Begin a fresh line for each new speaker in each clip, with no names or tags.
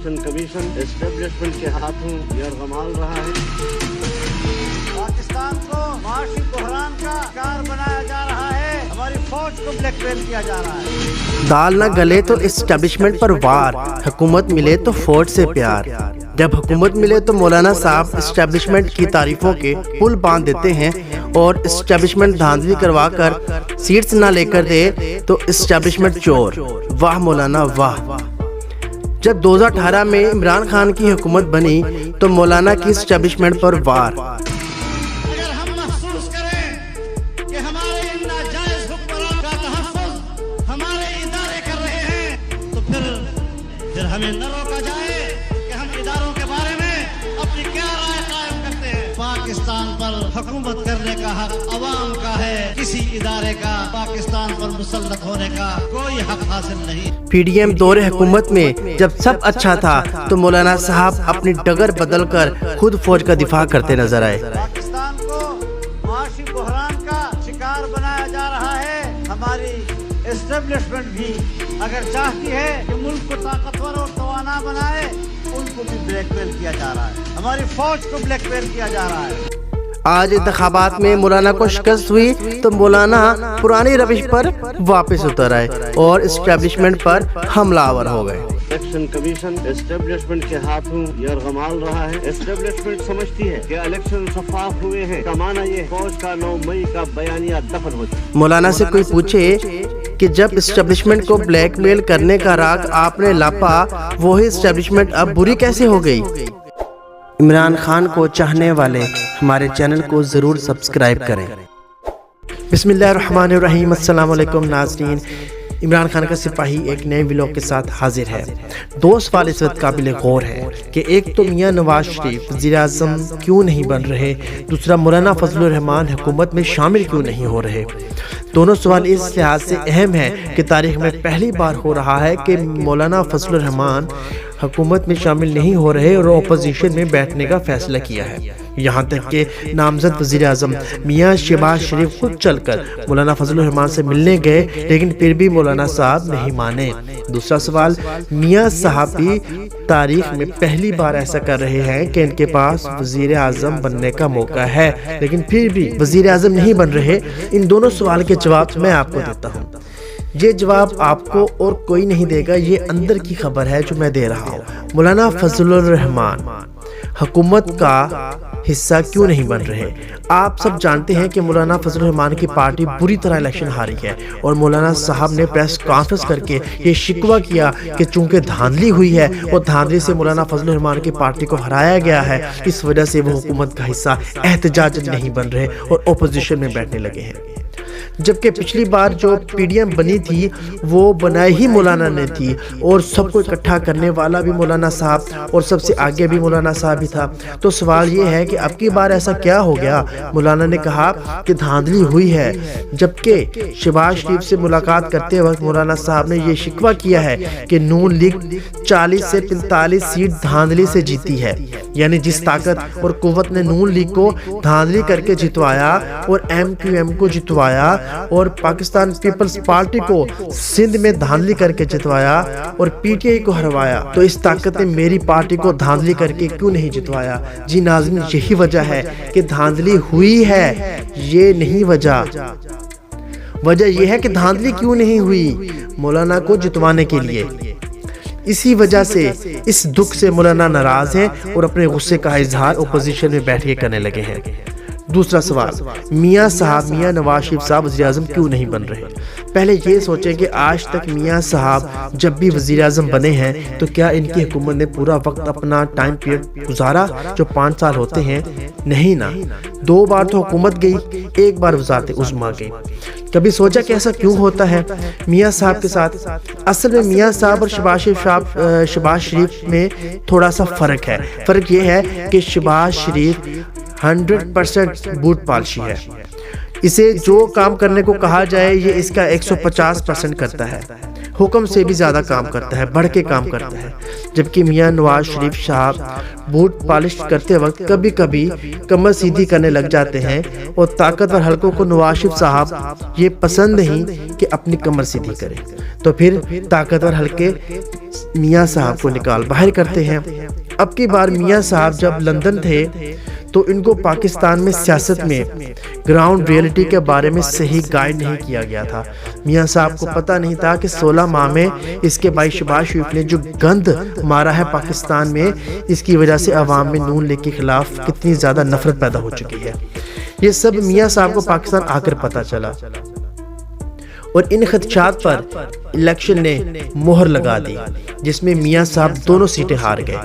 Election commission establishment के हाथों यरगमाल रहा है।
पाकिस्तान को माशी बहरान का शिकार बनाया जा रहा है, हमारी फौज को ब्लैकमेल किया जा रहा है।
दाल न गले तो एस्टेब्लिशमेंट पर वार, हुकूमत मिले तो फौज से प्यार। जब हुकूमत मिले तो मौलाना साहब एस्टेब्लिशमेंट की तारीफों के पुल बांध देते हैं और एस्टेब्लिशमेंट धांधली करवा कर सीट्स ना लेकर दे तो एस्टेब्लिशमेंट चोर। वाह मौलाना वाह। जब 2018 में इमरान खान की हुकूमत बनी तो मौलाना की एस्टेब्लिशमेंट पर वार।
अगर हम महसूस करें कि हमारे इन नाजायज हुक्मरान का तहफ़्फ़ुज़ हमारे इदारे कर रहे हैं तो फिर हमें न रोका जाए कि हम इदारों के बारे में अपनी क्या राय कायम करते हैं। पाकिस्तान पर हुकूमत करने का हक अवाम का है, किसी इदारे का पाकिस्तान पर मुसल्लत होने का कोई हक हासिल नहीं।
पीडीएम दौरे हुकूमत में जब सब अच्छा था तो मौलाना साहब अपनी डगर बदल कर खुद फौज का दिफा करते नजर आए।
पाकिस्तान को माशी बहरान का शिकार बनाया जा रहा है, हमारी एस्टेब्लिशमेंट भी अगर चाहती है कि मुल्क को ताकतवर और तवाना बनाए, उनको भी ब्लैकमेल किया जा रहा है, हमारी फौज को ब्लैकमेल किया जा रहा है।
आज इंतखाबात में मौलाना को शिकस्त हुई तो मौलाना पुरानी रविश पर वापस उतर आए और एस्टेब्लिशमेंट पर हमलावर हो गए।
इलेक्शन कमीशन एस्टेब्लिशमेंट के हाथों यरगमाल रहा है। एस्टेब्लिशमेंट समझती है कि इलेक्शन शफाफ हुए हैं, का माना ये फौज का 9 मई का बयानिया दफन हो जाए।
मौलाना से कोई पूछे कि जब एस्टेब्लिशमेंट को ब्लैकमेल करने का राग आपने लापा, वही एस्टेब्लिशमेंट अब बुरी कैसे हो गई? इमरान खान को चाहने वाले हमारे चैनल को ज़रूर सब्सक्राइब करें। बिस्मिल्लाहिर्रहमानिर्रहीम। अस्सलाम वालेकुम नाज़रीन। इमरान खान का सिपाही एक नए व्लॉग के साथ हाजिर है। दो सवाल इस वक्त काबिल गौर है कि एक तो मियाँ नवाज शरीफ वज़ीर आज़म क्यों नहीं बन रहे, दूसरा मौलाना फजलुर रहमान हुकूमत में शामिल क्यों नहीं हो रहे। दोनों सवाल इस लिहाज से अहम है कि तारीख में पहली बार हो रहा है कि मौलाना फजलुर रहमान हुकूमत में शामिल नहीं हो रहे और अपोजिशन में बैठने का फैसला किया है। यहाँ तक कि नामजद वज़ीर आज़म मियाँ शहबाज शरीफ खुद चलकर मौलाना फजलुर रहमान से मिलने गए, लेकिन फिर भी मौलाना साहब नहीं माने। दूसरा सवाल, मियाँ साहब भी तारीख में पहली बार ऐसा कर रहे हैं कि इनके पास वज़ीर आज़म बनने का मौका है, लेकिन फिर भी वज़ीर आज़म नहीं बन रहे। इन दोनों सवाल के जवाब मैं आपको देता हूँ। ये जवाब आपको और कोई नहीं देगा, ये अंदर की खबर है जो मैं दे रहा हूँ। मौलाना फजलुर रहमान हुकूमत का हिस्सा क्यों नहीं बन रहे? आप सब जानते हैं कि मौलाना फजलुर रहमान की पार्टी बुरी तरह इलेक्शन हारी है और मौलाना साहब ने प्रेस कॉन्फ्रेंस करके ये शिकवा किया कि चूंकि धांधली हुई है और धांधली से मौलाना फजलुर रहमान की पार्टी को हराया गया है, इस वजह से वो हुकूमत का हिस्सा एहतजाजन नहीं बन रहे और अपोजिशन में बैठने लगे हैं। जबकि पिछली बार जो पीडीएम बनी थी वो बनाई ही मौलाना ने थी और सबको इकट्ठा करने वाला भी मौलाना साहब और सबसे आगे भी मौलाना साहब ही था। तो सवाल ये है कि अब की बार ऐसा क्या हो गया? मौलाना ने कहा कि धांधली हुई है, जबकि शहबाज शरीफ से मुलाकात करते वक्त मौलाना साहब ने ये शिकवा किया है कि नून लीग 40 से 45 सीट धांधली से जीती है। यानी जिस ताकत और कुव्वत ने नून लीग को धांधली करके जितवाया और MQM को जितवाया और पाकिस्तान पीपल्स पार्टी को सिंध में धांधली करके जितवाया और PTI को हरवाया, तो इस ताकत ने मेरी पार्टी को धांधली करके क्यों नहीं जितवाया? जी नाज़रीन, यही वजह है कि धांधली हुई है, ये नहीं वजह यह है कि धांधली क्यों नहीं हुई? मौलाना को जितवाने के लिए। इसी वजह से इस दुख से मौलाना नाराज हैं और अपने गुस्से का इजहार अपोजिशन में बैठ के करने लगे हैं। दूसरा सवाल, मियाँ साहब मियाँ नवाज शरीफ साहब वज़ीर आज़म क्यों नहीं बन रहे? पहले ये सोचें कि आज तक मियाँ साहब जब भी वज़ीर आज़म बने हैं तो क्या इनकी हुकूमत ने पूरा वक्त अपना टाइम पीरियड गुजारा जो 5 साल होते हैं? नहीं ना। 2 बार तो हुकूमत गई, 1 बार वज़ारत उज़्मा गई। कभी सोचा कि ऐसा क्यों होता है मियाँ साहब के साथ? असल में मियाँ साहब और शहबाज शरीफ में थोड़ा सा फ़र्क है। फ़र्क ये है कि शहबाज शरीफ 100% बूट पॉलिशी है। इसे जो काम करने को कहा जाए ये इसका 150% करता है, हुक्म से भी ज़्यादा काम करता है, बढ़ के काम करता है। जबकि मियाँ नवाज शरीफ साहब बूट पॉलिश करते वक्त कभी कभी कमर सीधी करने लग जाते हैं और ताकतवर हलकों को नवाज शरीफ साहब ये पसंद नहीं कि अपनी कमर सीधी करें, तो फिर ताकतवर हलके میاں صاحب کو نکال باہر کرتے ہیں۔ اب کی بار میاں صاحب جب لندن تھے تو ان کو پاکستان میں سیاست میں گراؤنڈ ریئلٹی کے بارے میں صحیح گائیڈ نہیں کیا گیا تھا۔ میاں صاحب کو پتہ نہیں تھا کہ 16 ماہ میں اس کے بھائی شہباز شریف نے جو گند مارا ہے پاکستان میں، اس کی وجہ سے عوام میں نون لیگ کے خلاف کتنی زیادہ نفرت پیدا ہو چکی ہے۔ یہ سب میاں صاحب کو پاکستان آ کر پتہ چلا اور ان خدشات پر الیکشن نے مہر لگا دی، جس میں میاں صاحب دونوں سیٹیں ہار گئے۔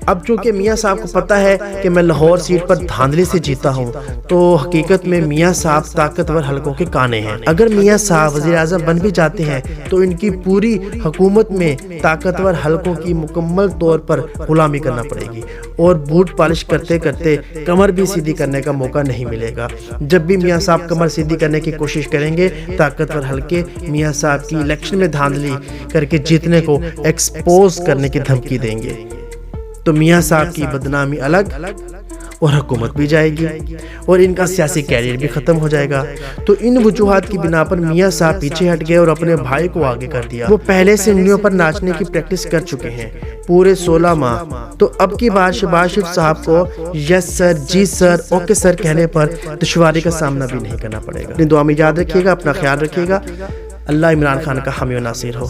اب چونکہ میاں صاحب کو پتہ ہے کہ میں لاہور سیٹ پر دھاندلی سے جیتا ہوں، تو حقیقت میں میاں صاحب طاقتور حلقوں کے کانے ہیں۔ اگر میاں صاحب وزیر اعظم بن بھی جاتے ہیں تو ان کی پوری حکومت میں طاقتور حلقوں کی مکمل طور پر غلامی کرنا پڑے گی اور بوٹ پالش کرتے کرتے کمر بھی سیدھی کرنے کا موقع نہیں ملے گا۔ جب بھی میاں صاحب کمر سیدھی کرنے کی کوشش کریں گے، طاقتور حلقے میاں صاحب کی الیکشن میں دھاندلی کر کے جیتنے کو ایکسپوز کرنے کی دھمکی دیں گے، تو میاں صاحب کی بدنامی الگ اور حکومت بھی جائے گی اور ان کا سیاسی کیریئر بھی ختم ہو جائے گا۔ تو ان وجوہات کی بنا پر میاں صاحب پیچھے ہٹ گئے اور اپنے بھائی کو آگے کر دیا۔ وہ پہلے سے انگلیوں پر ناچنے کی پریکٹس کر چکے ہیں پورے 16 ماہ۔ تو اب کی بار شہباز شریف صاحب کو یس سر، جی سر، اوکے سر کہنے پر دشواری کا سامنا بھی نہیں کرنا پڑے گا۔ اپنی دعا میں یاد رکھیے گا، اپنا خیال رکھیے گا۔ اللہ عمران خان کا حامی و ناصر ہو۔